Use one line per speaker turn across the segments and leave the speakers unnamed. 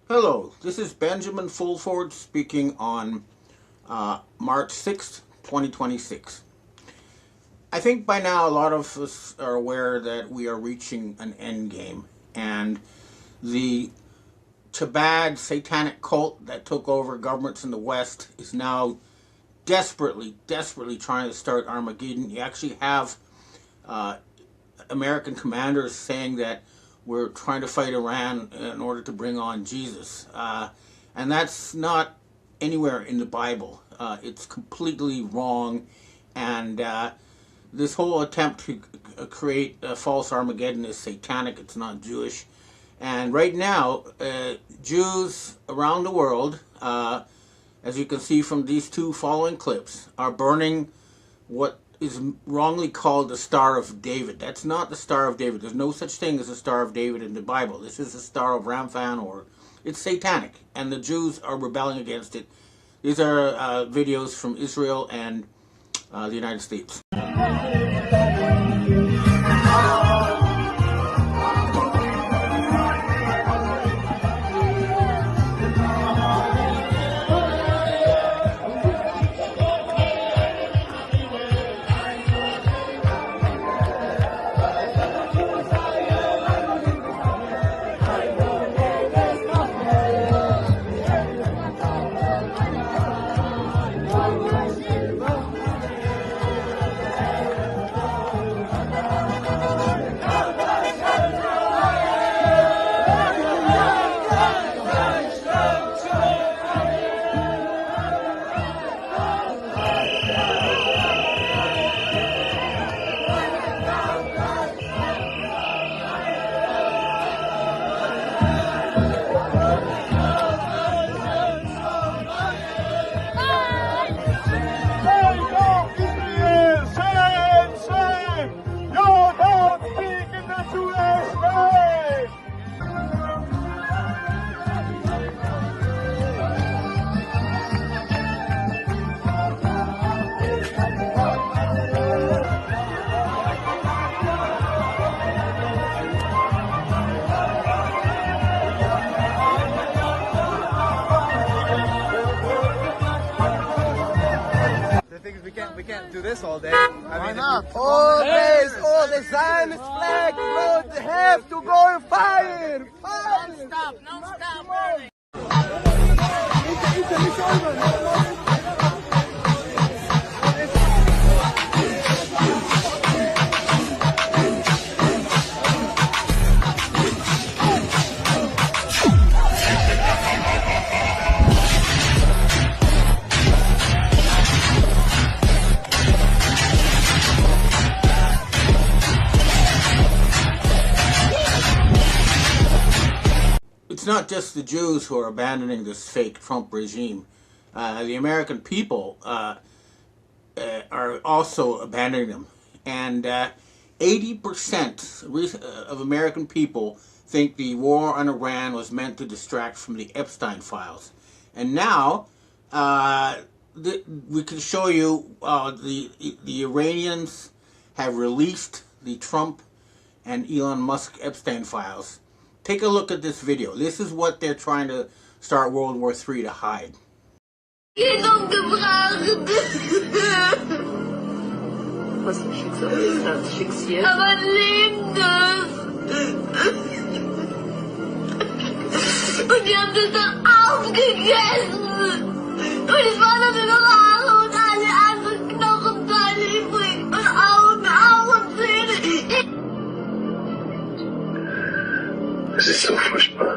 Hello, this is Benjamin Fulford speaking on March 6th, 2026. I think by now a lot of us are aware that we are reaching an end game, and the Chabad satanic cult that took over governments in the West is now desperately trying to start Armageddon. You actually have American commanders saying that we're trying to fight Iran in order to bring on Jesus. And that's not anywhere in the Bible. It's completely wrong. And this whole attempt to create a false Armageddon is satanic. It's not Jewish. And right now, Jews around the world, as you can see from these two following clips, are burning what is wrongly called the Star of David. That's not the Star of David. There's no such thing as the Star of David in the Bible. This is the Star of Ramphan, or it's satanic, and the Jews are rebelling against it. These are videos from Israel and the United States.
We can't do this all day.
Why not? Always, all the Zionist flag, bro, they have to go and fire! Fire!
Don't stop burning!
It's not just the Jews who are abandoning this fake Trump regime. The American people are also abandoning them. And 80% of American people think the war on Iran was meant to distract from the Epstein files. And now we can show you the Iranians have released the Trump and Elon Musk Epstein files. Take a look at this video. This is what they're trying to start World War III to hide.
Was ein Schicksal ist das Schicksal. Aber lebt es! Und die haben das dann aufgegessen! Und es war dann nur noch Haare und alle anderen Knochenteile übrig. Und Augen und Zähne.
Es ist so furchtbar.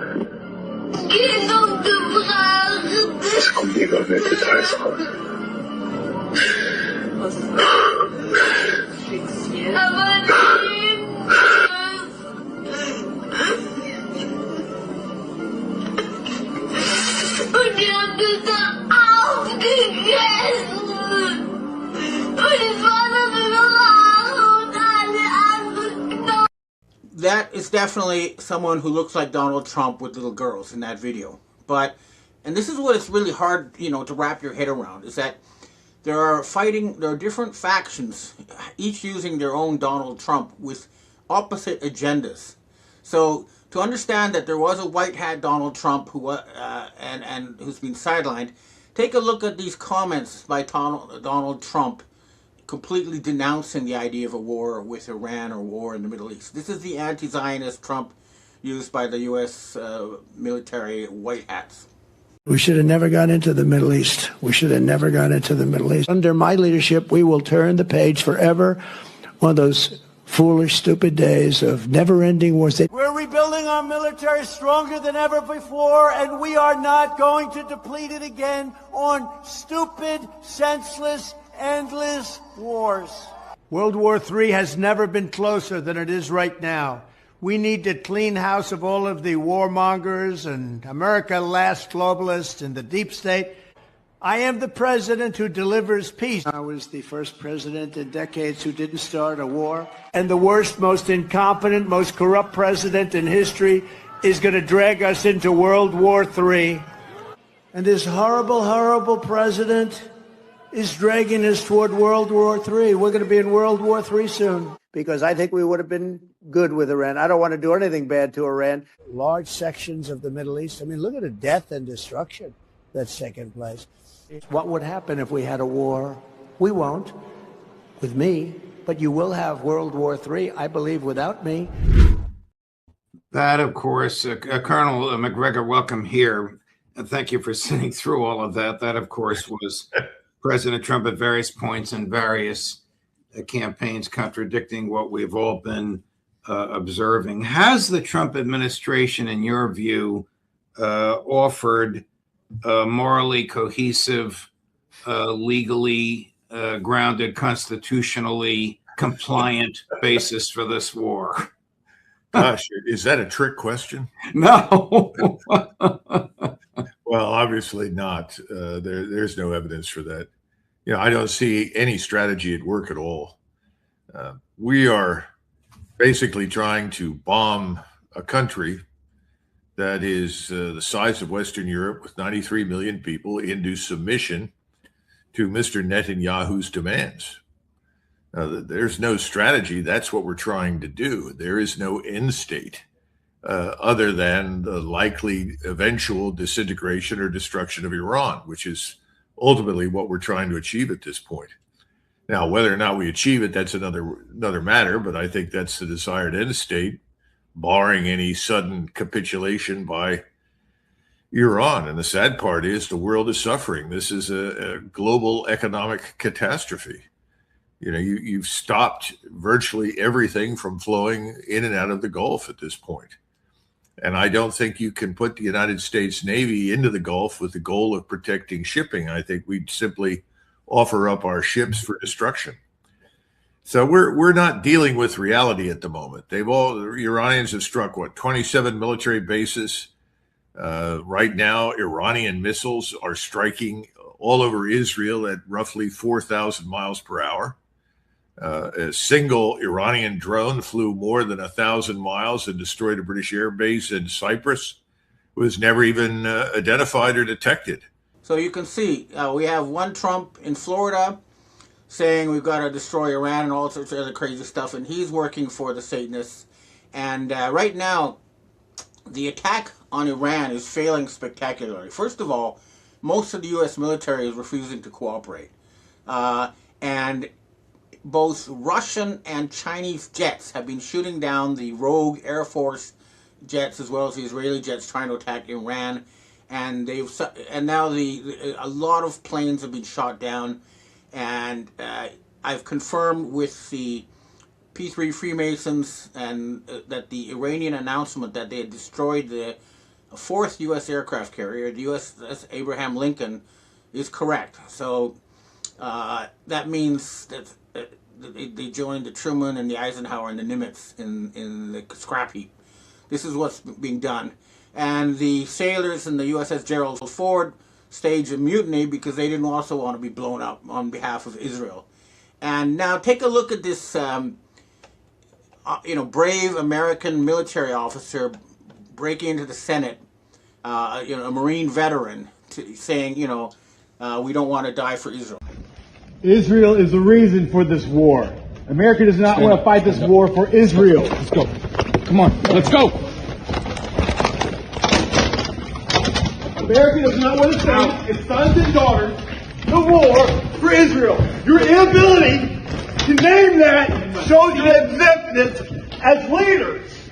Kind umgebracht!
Es kommt lieber mit Details raus.
Was ist das? Schicksal. Aber lebt es! Und die haben das dann aufgegessen! Und es war dann nur noch Haare und alle anderen Knochen.
That is definitely someone who looks like Donald Trump with little girls in that video. But, and this is what it's really hard, to wrap your head around, is that there are different factions, each using their own Donald Trump with opposite agendas. So to understand that there was a white hat Donald Trump and who's been sidelined, take a look at these comments by Donald Trump completely denouncing the idea of a war with Iran or war in the Middle East. This is the anti-Zionist Trump used by the U.S. military white hats.
We should have never gone into the Middle East. We should have never gone into the Middle East. Under my leadership, we will turn the page forever. One of those foolish, stupid days of never-ending wars. We're rebuilding our military stronger than ever before, and we are not going to deplete it again on stupid, senseless, endless wars. World War III has never been closer than it is right now. We need to clean house of all of the warmongers and America last globalists and the deep state. I am the president who delivers peace. I was the first president in decades who didn't start a war. And the worst, most incompetent, most corrupt president in history is going to drag us into World War III. And this horrible, horrible president is dragging us toward World War III. We're going to be in World War III soon. Because I think we would have been good with Iran. I don't want to do anything bad to Iran. Large sections of the Middle East. I mean, look at the death and destruction that's taken place. What would happen if we had a war? We won't, with me, but you will have World War III, I believe, without me.
That, of course, Colonel McGregor, welcome here. And thank you for sitting through all of that. That, of course, was President Trump at various points in various campaigns contradicting what we've all been observing. Has the Trump administration, in your view, offered a morally cohesive, legally grounded, constitutionally compliant basis for this war?
Gosh, is that a trick question?
No.
Well, obviously not. There's no evidence for that. You know, I don't see any strategy at work at all. We are basically trying to bomb a country that is the size of Western Europe with 93 million people into submission to Mr. Netanyahu's demands. There's no strategy. That's what we're trying to do. There is no end state other than the likely eventual disintegration or destruction of Iran, which is ultimately what we're trying to achieve at this point. Now, whether or not we achieve it, that's another matter, but I think that's the desired end state, barring any sudden capitulation by Iran. And the sad part is the world is suffering. This is a global economic catastrophe. You know, you've stopped virtually everything from flowing in and out of the Gulf at this point. And I don't think you can put the United States Navy into the Gulf with the goal of protecting shipping. I think we'd simply offer up our ships for destruction. So we're not dealing with reality at the moment. The Iranians have struck, 27 military bases. Right now, Iranian missiles are striking all over Israel at roughly 4,000 miles per hour. A single Iranian drone flew more than 1,000 miles and destroyed a British air base in Cyprus. It was never even identified or detected.
So you can see we have one Trump in Florida saying we've got to destroy Iran and all sorts of other crazy stuff, and he's working for the Satanists. And right now, the attack on Iran is failing spectacularly. First of all, most of the U.S. military is refusing to cooperate. And both Russian and Chinese jets have been shooting down the rogue Air Force jets as well as the Israeli jets trying to attack Iran. And now a lot of planes have been shot down. And I've confirmed with the P3 Freemasons and that the Iranian announcement that they had destroyed the fourth U.S. aircraft carrier, the USS Abraham Lincoln, is correct. So that means that they joined the Truman and the Eisenhower and the Nimitz in the scrap heap. This is what's being done. And the sailors in the USS Gerald Ford staged a mutiny because they didn't also want to be blown up on behalf of Israel. And now take a look at this, brave American military officer breaking into the Senate, a Marine veteran, saying, we don't want to die for Israel.
Israel is the reason for this war. America does not want to fight this war for Israel. Let's go. Come on, let's go. America does not want to send its sons and daughters to war for Israel. Your inability to name that shows your exemptness as leaders.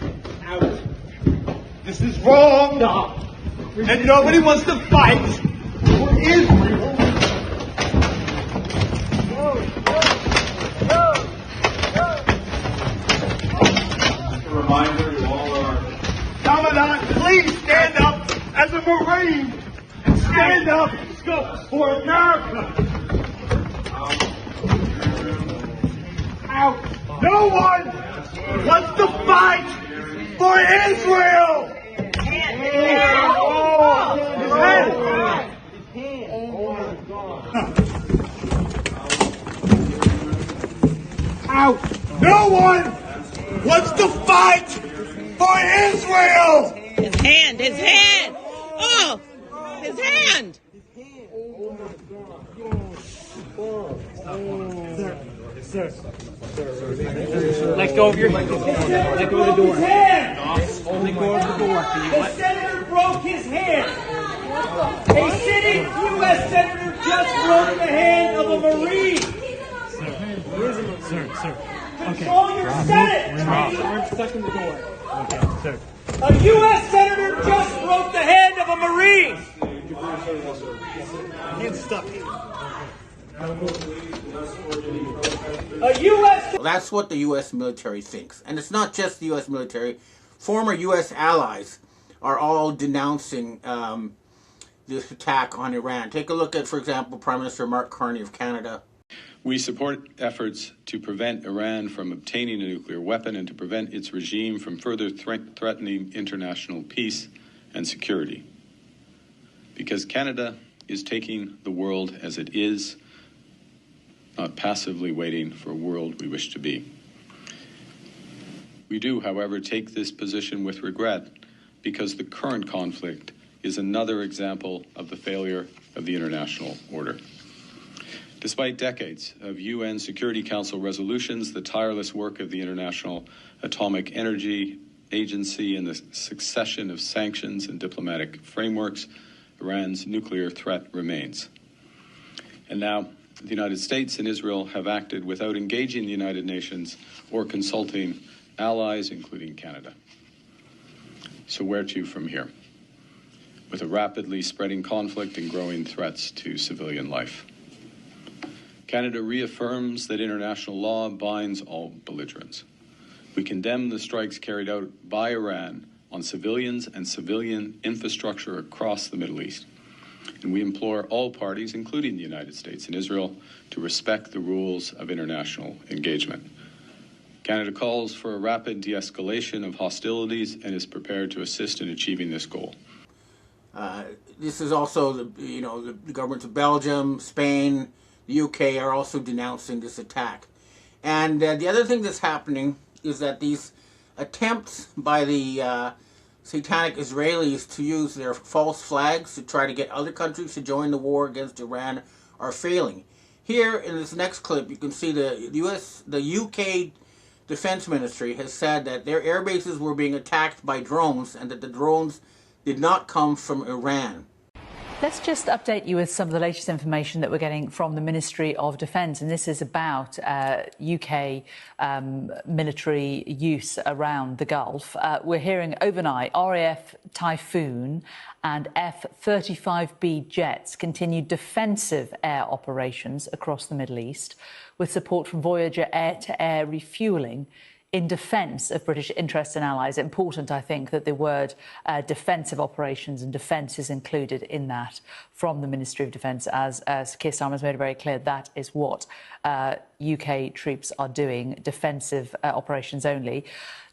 This is wrong. And nobody wants to fight for Israel.
Just a reminder to all our
Commandant, please stand up as a Marine and stand up for America. No one wants to fight for Israel. No one wants to fight for Israel.
His hand, his hand. Oh, his hand.
Sir. Let go of your hand. Let go of the door. Let go of the door. The senator broke his hand. A sitting U.S. senator just broke the hand of a Marine. Sir. Control your Senate. We're stuck in the door. Okay, sir. A U.S. senator just broke the hand of a Marine. Hand's stuck.
That's what the U.S. military thinks. And it's not just the U.S. military. Former U.S. allies are all denouncing this attack on Iran. Take a look at, for example, Prime Minister Mark Carney of Canada.
We support efforts to prevent Iran from obtaining a nuclear weapon and to prevent its regime from further threatening international peace and security. Because Canada is taking the world as it is, not passively waiting for a world we wish to be. We do, however, take this position with regret because the current conflict is another example of the failure of the international order. Despite decades of UN Security Council resolutions, the tireless work of the International Atomic Energy Agency, and the succession of sanctions and diplomatic frameworks, Iran's nuclear threat remains. And now, the United States and Israel have acted without engaging the United Nations or consulting allies, including Canada. So where to from here? With a rapidly spreading conflict and growing threats to civilian life. Canada reaffirms that international law binds all belligerents. We condemn the strikes carried out by Iran on civilians and civilian infrastructure across the Middle East. And we implore all parties, including the United States and Israel, to respect the rules of international engagement. Canada calls for a rapid de-escalation of hostilities and is prepared to assist in achieving this goal.
This is also, the governments of Belgium, Spain, the UK are also denouncing this attack. And the other thing that's happening is that these attempts by the satanic Israelis to use their false flags to try to get other countries to join the war against Iran are failing. Here in this next clip, you can see the UK Defense Ministry has said that their air bases were being attacked by drones and that the drones did not come from Iran.
Let's just update you with some of the latest information that we're getting from the Ministry of Defence, and this is about UK military use around the Gulf. We're hearing overnight RAF Typhoon and F-35B jets continued defensive air operations across the Middle East, with support from Voyager air-to-air refuelling in defence of British interests and allies. Important, I think, that the word defensive operations and defence is included in that from the Ministry of Defence, as Keir Starmer has made it very clear that is what UK troops are doing, defensive operations only.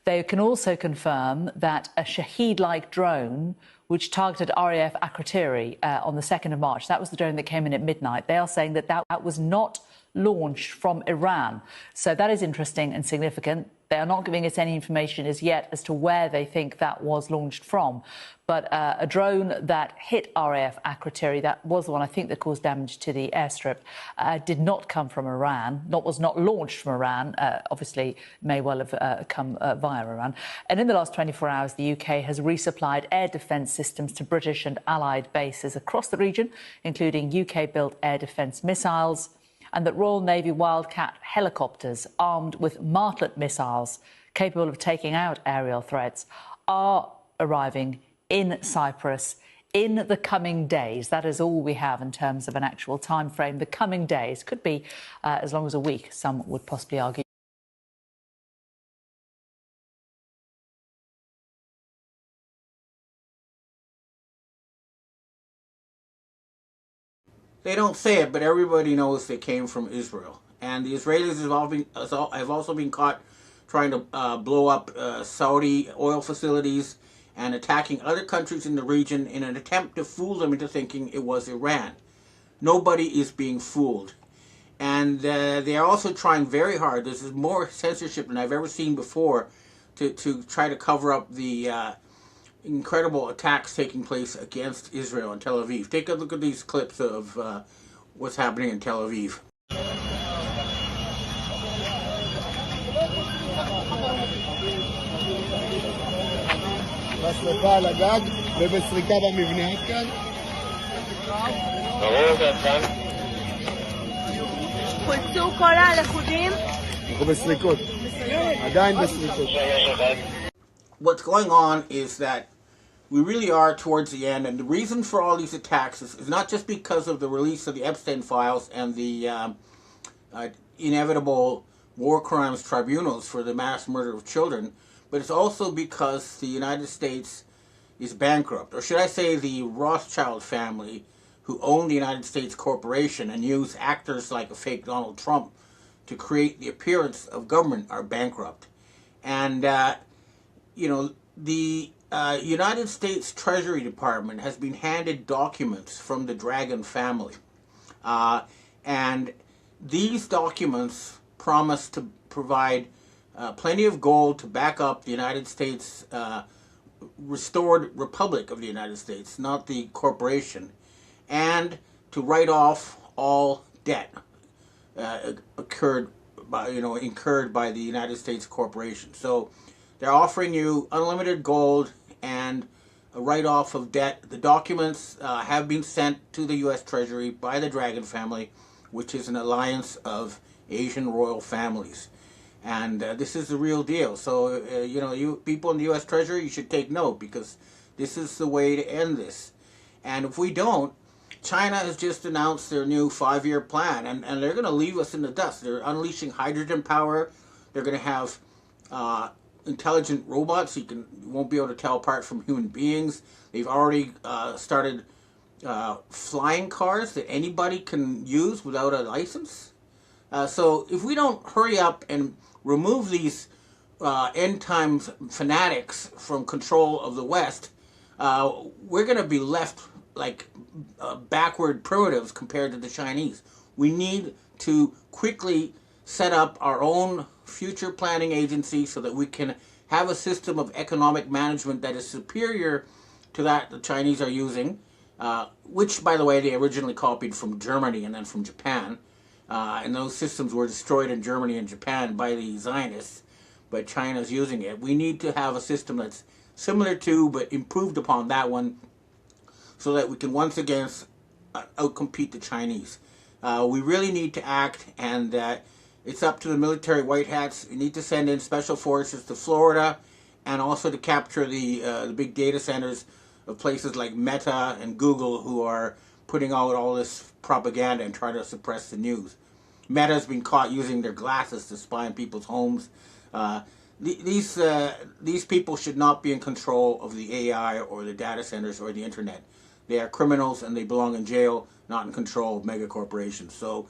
They can also confirm that a Shaheed-like drone which targeted RAF Akrotiri on the 2nd of March, that was the drone that came in at midnight. They are saying that that was not launched from Iran. So that is interesting and significant. They are not giving us any information as yet as to where they think that was launched from. But a drone that hit RAF Akrotiri, that was the one I think that caused damage to the airstrip, did not come from Iran, was not launched from Iran. Obviously, may well have come via Iran. And in the last 24 hours, the UK has resupplied air defence systems to British and allied bases across the region, including UK-built air defence missiles, and that Royal Navy Wildcat helicopters armed with Martlet missiles capable of taking out aerial threats are arriving in Cyprus in the coming days. That is all we have in terms of an actual time frame. The coming days could be as long as a week, some would possibly argue.
They don't say it, but everybody knows they came from Israel. And the Israelis have also been caught trying to blow up Saudi oil facilities and attacking other countries in the region in an attempt to fool them into thinking it was Iran. Nobody is being fooled. And they are also trying very hard. This is more censorship than I've ever seen before to try to cover up the incredible attacks taking place against Israel in Tel Aviv. Take a look at these clips of what's happening in Tel Aviv.
בשריפה על הגג ובסריקה במבנה עד כאן.
חולצו כל הלכודים?
אנחנו בסריקות. עדיין בסריקות.
What's going on is that we really are towards the end, and the reason for all these attacks is not just because of the release of the Epstein files and the inevitable war crimes tribunals for the mass murder of children, but it's also because the United States is bankrupt. Or should I say the Rothschild family, who own the United States corporation and use actors like a fake Donald Trump to create the appearance of government, are bankrupt. And, you know, the United States Treasury Department has been handed documents from the Dragon family. And these documents promise to provide plenty of gold to back up the United States restored Republic of the United States, not the corporation, and to write off all debt incurred by the United States corporation. So they're offering you unlimited gold and a write-off of debt. The documents have been sent to the U.S. Treasury by the Dragon family, which is an alliance of Asian royal families. And this is the real deal. So, you people in the U.S. Treasury, you should take note, because this is the way to end this. And if we don't, China has just announced their new 5-year plan, and they're going to leave us in the dust. They're unleashing hydrogen power. They're going to have intelligent robots you won't be able to tell apart from human beings. They've already started flying cars that anybody can use without a license. So if we don't hurry up and remove these end times fanatics from control of the West, we're going to be left like backward primitives compared to the Chinese. We need to quickly set up our own future planning agency so that we can have a system of economic management that is superior to that the Chinese are using, which, by the way, they originally copied from Germany and then from Japan. And those systems were destroyed in Germany and Japan by the Zionists, but China's using it. We need to have a system that's similar to, but improved upon that one, so that we can once again outcompete the Chinese. We really need to act, and it's up to the military white hats. You need to send in special forces to Florida, and also to capture the big data centers of places like Meta and Google, who are putting out all this propaganda and trying to suppress the news. Meta's been caught using their glasses to spy on people's homes. These people should not be in control of the AI or the data centers or the internet. They are criminals and they belong in jail, not in control of mega corporations. So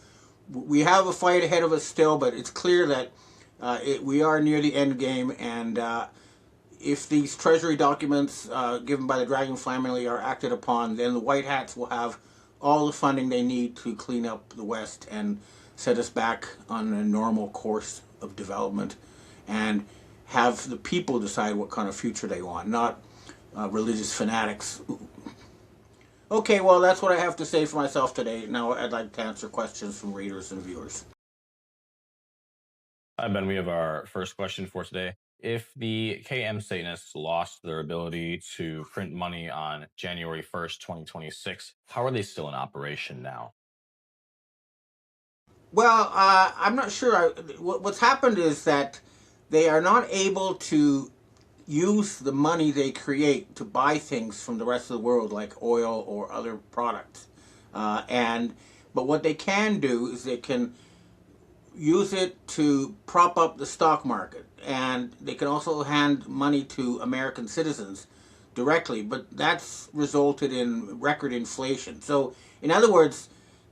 we have a fight ahead of us still, but it's clear that we are near the end game, and if these treasury documents given by the Dragon family are acted upon, then the white hats will have all the funding they need to clean up the West and set us back on a normal course of development, and have the people decide what kind of future they want, not religious fanatics. Okay, well, that's what I have to say for myself today. Now I'd like to answer questions from readers and viewers.
Hi, Ben. We have our first question for today. If the KM Satanists lost their ability to print money on January 1st, 2026, how are they still in operation now?
Well, I'm not sure. What's happened is that they are not able to use the money they create to buy things from the rest of the world, like oil or other products. But what they can do is they can use it to prop up the stock market, and they can also hand money to American citizens directly, but that's resulted in record inflation. So, in other words,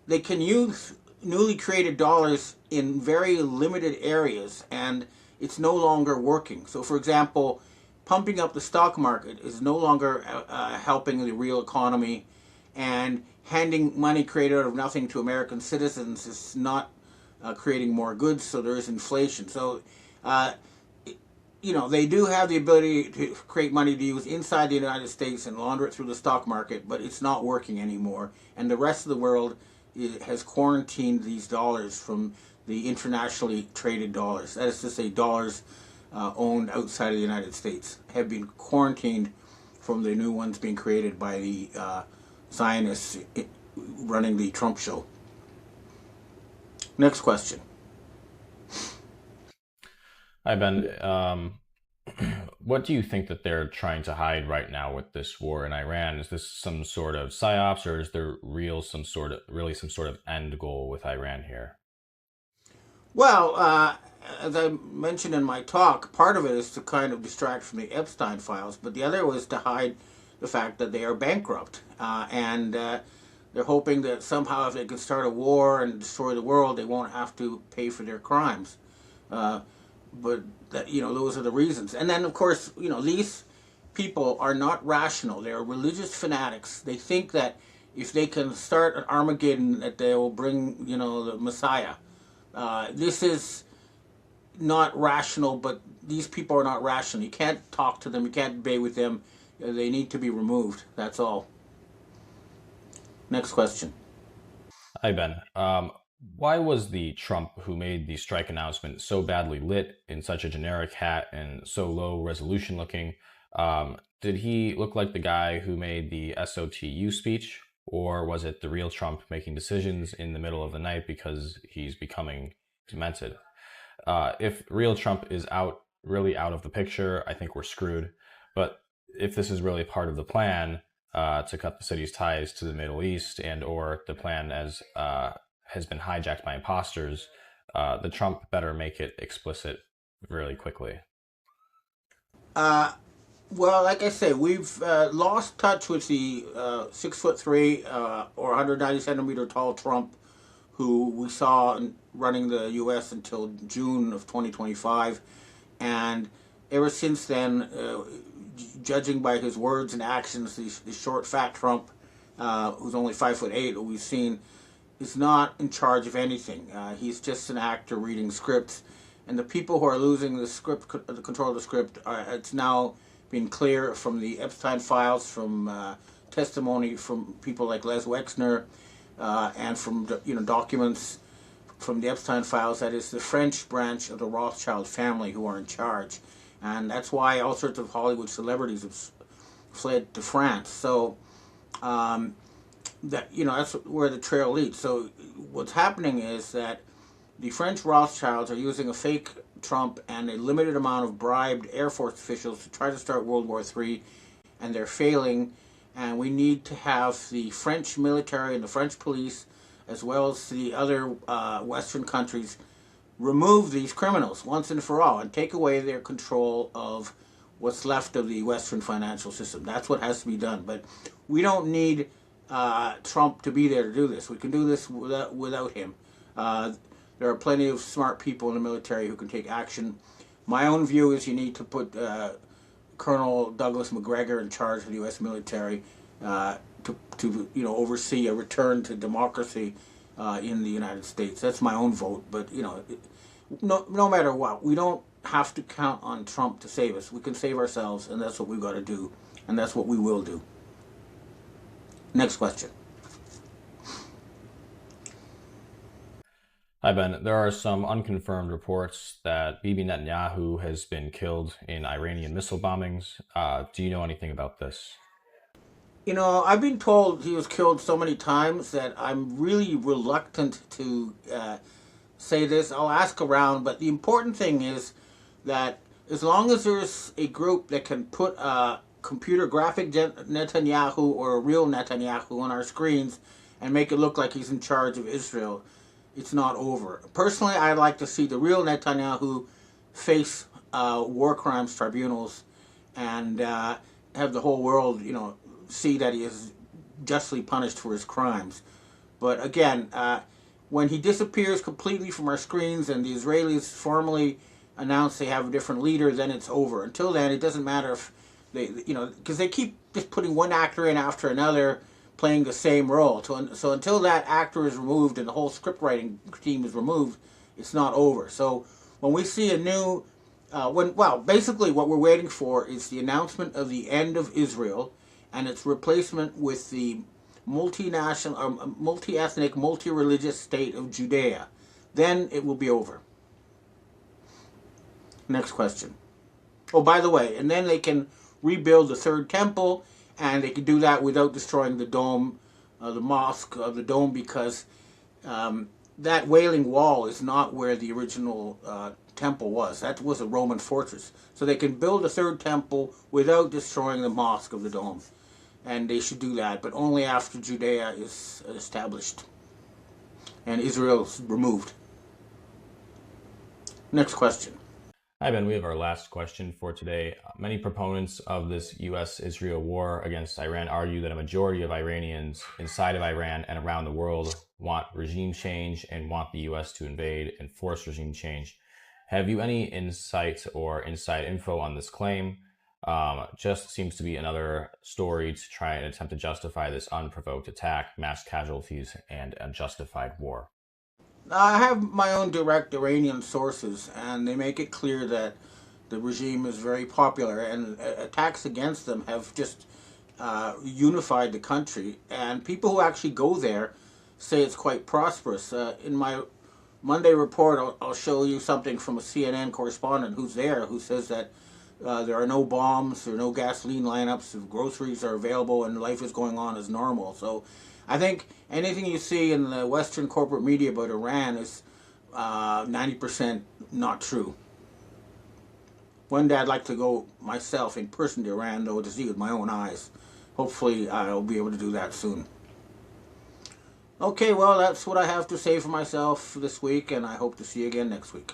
they can use newly created dollars in very limited areas, and it's no longer working. So, for example, pumping up the stock market is no longer helping the real economy, and handing money created out of nothing to American citizens is not creating more goods, so there is inflation. So, they do have the ability to create money to use inside the United States and launder it through the stock market, but it's not working anymore. And the rest of the world has quarantined these dollars from the internationally traded dollars. That is to say, dollars owned outside of the United States have been quarantined from the new ones being created by the Zionists running the Trump show. Next question.
Hi, Ben. What do you think that they're trying to hide right now with this war in Iran? Is this some sort of psyops, or is there really some sort of end goal with Iran here?
Well, as I mentioned in my talk, part of it is to kind of distract from the Epstein files, but the other was to hide the fact that they are bankrupt, and they're hoping that somehow if they can start a war and destroy the world, they won't have to pay for their crimes. But that, those are the reasons. And then, of course, these people are not rational. They're religious fanatics. They think that if they can start an Armageddon, that they will bring, the Messiah. This is not rational, but these people are not rational. You can't talk to them. You can't debate with them. They need to be removed. That's all. Next question.
Hi, Ben. Why was the Trump who made the strike announcement so badly lit in such a generic hat and so low resolution looking? Did he look like the guy who made the SOTU speech, or was it the real Trump making decisions in the middle of the night because he's becoming demented? If real Trump is really out of the picture, I think we're screwed. But if this is really part of the plan to cut the city's ties to the Middle East, and or the plan as has been hijacked by imposters, the Trump better make it explicit really quickly.
Well, like I say, we've lost touch with the 6'3" or 190 centimeter tall Trump, who we saw running the U.S. until June of 2025, and ever since then, judging by his words and actions, the short, fat Trump, who's only 5'8", who we've seen, is not in charge of anything. He's just an actor reading scripts, and the people who are losing the control of the script, it's now been clear from the Epstein files, from testimony from people like Les Wexner, and from documents from the Epstein files, that is the French branch of the Rothschild family who are in charge, and that's why all sorts of Hollywood celebrities have fled to France. So that's where the trail leads. So what's happening is that the French Rothschilds are using a fake Trump and a limited amount of bribed Air Force officials to try to start World War III, and they're failing. And we need to have the French military and the French police, as well as the other Western countries, remove these criminals once and for all and take away their control of what's left of the Western financial system. That's what has to be done. But we don't need Trump to be there to do this. We can do this without him. There are plenty of smart people in the military who can take action. My own view is you need to put Colonel Douglas Macgregor in charge of the U.S. military to oversee a return to democracy in the United States. That's my own vote, but no matter what, we don't have to count on Trump to save us. We can save ourselves, and that's what we've got to do, and that's what we will do. Next question.
Hi, Ben. There are some unconfirmed reports that Bibi Netanyahu has been killed in Iranian missile bombings. Do you know anything about this?
I've been told he was killed so many times that I'm really reluctant to say this. I'll ask around, but the important thing is that as long as there's a group that can put a computer graphic Netanyahu or a real Netanyahu on our screens and make it look like he's in charge of Israel, it's not over. Personally, I'd like to see the real Netanyahu face war crimes tribunals and have the whole world, see that he is justly punished for his crimes. But again, when he disappears completely from our screens and the Israelis formally announce they have a different leader, then it's over. Until then, it doesn't matter if they, because they keep just putting one actor in after another playing the same role. So until that actor is removed and the whole script writing team is removed, it's not over. So when we see a new, basically what we're waiting for is the announcement of the end of Israel and its replacement with the multinational, multi-ethnic, multi-religious state of Judea. Then it will be over. Next question. Oh, by the way, and then they can rebuild the third temple, and they can do that without destroying the dome, the mosque of the dome, because that Wailing Wall is not where the original temple was. That was a Roman fortress. So they can build a third temple without destroying the mosque of the dome. And they should do that, but only after Judea is established and Israel is removed. Next question.
Hi, Ben. We have our last question for today. Many proponents of this U.S.-Israel war against Iran argue that a majority of Iranians inside of Iran and around the world want regime change and want the U.S. to invade and force regime change. Have you any insight or inside info on this claim? Just seems to be another story to try and attempt to justify this unprovoked attack, mass casualties, and unjustified war.
I have my own direct Iranian sources, and they make it clear that the regime is very popular, and attacks against them have just unified the country. And people who actually go there say it's quite prosperous. In my Monday report, I'll show you something from a CNN correspondent who's there, who says that there are no bombs, there are no gasoline lineups, groceries are available, and life is going on as normal. So I think anything you see in the Western corporate media about Iran is 90% not true. One day I'd like to go myself in person to Iran, though, to see with my own eyes. Hopefully I'll be able to do that soon. Okay, well, that's what I have to say for myself this week, and I hope to see you again next week.